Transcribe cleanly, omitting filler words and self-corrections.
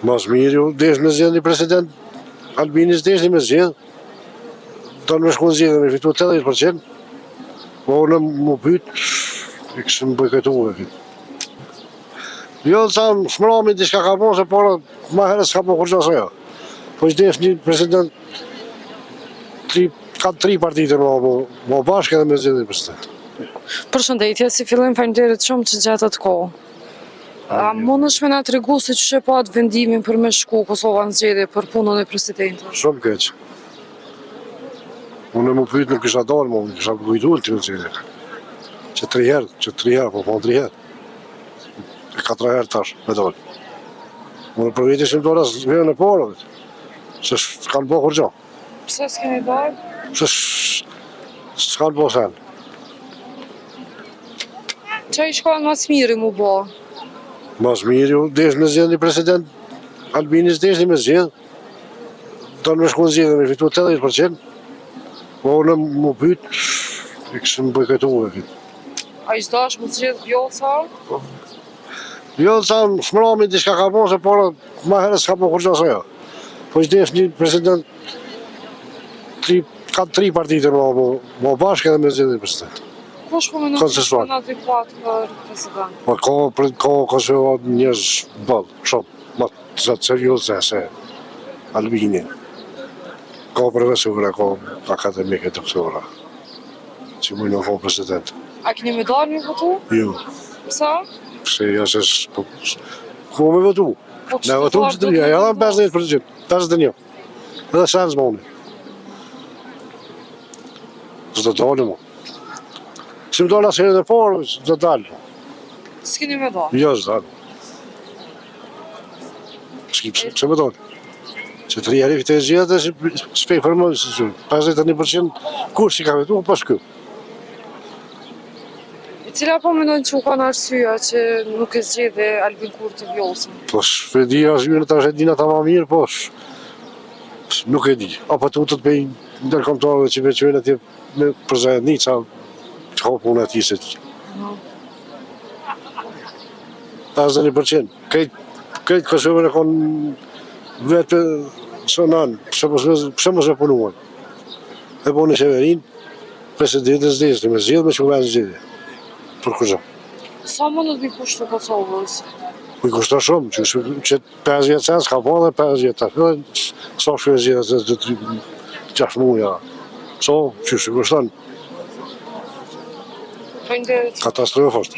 Mas mirë ju desh me zgjedh një president, Albinis desh me zgjedh, do në me shku në zgjedh me fitu 80%, po unë më pyt, i këshë më bojkotuar. Jo, sa shmërami diçka ka po, se para ma herë s'ka po kur qasë ajo. Po që desh një president, ka 3 partite më bashkë edhe me zgjedh një president. Përshëndetje, si fillim faleminderit shumë që gjatë atë kohë. A mundesh me na tregu se ç'e pat vendimin për me shku Kosova në zgjedhje për punën e presidentit? Shumë keq. Unë më pyet nuk kisha dalë, më kisha kujtuar të zgjedhje. Që 3 herë, po 3 herë. E 4 herë tash me dalë. Unë për vete shumë dola s'vjen e parë, se s'kanë bo kur gjo. Pse s'keni dalë? Se s'kanë bo sen. Qa i shkon mas miri mu bo? Mas mirë ju desh me zgjedh një president, Albinis desh me zgjedh, do në me shku në zgjedh me fitu 80%, po unë më pyt, i këshë më bojkotuar. A i s'dash mu zgjedh Vjosa? Jo, sa shmërami diçka ka po, se para ma herë s'ka po kur qasë ajo. Po që desh një president, ka 3 partite më bashkë edhe me zgjedh një president. Kush po mendon se është adekuat për president? Po ka Kosova njerëz bëllë, shumë, më të serioze se Albini. Ka profesora, ka akademike doktora, që mujnë në kohë president. A keni me dalë me votu? Jo. Pse? Pse jo se ku me votu? Ne votu që të një, ja dhe 50%, 51. Edhe shansë më unë. Së të dalë mu. Si më dalë asë herë dhe parë, së të dalë. S'keni me dalë? Jo, së dalë. Që me dalë? Që 3 herë i këtë e zhjetë, s'pej për më, 51% kur që ka vetu, pas kë. Cila po mendon që u kanë arsyeja që nuk e zgjedhe Albin Kurti Vjosën? Po s'pedi arsyeja tash e dina ta më mirë, po nuk e di. Apo të utët bëj ndërkombëtarëve që veçojnë atje me për zajednica, që ka punë ati se 51%. Këtë Kosovën e konë vetë së nanë, pëse mos e punuan. E po në Severin, presidentës desë, me zhjithë me që u venë zhjithë. Për kërëza. Sa mundet mi kushtë të Kosovës? Mi kushtë shumë, që 50 cents ka po dhe 50 tash. Sa shkë e zhjithë të 6 muja. Sa që shë kushtan. Faleminderit. Katastrofë është.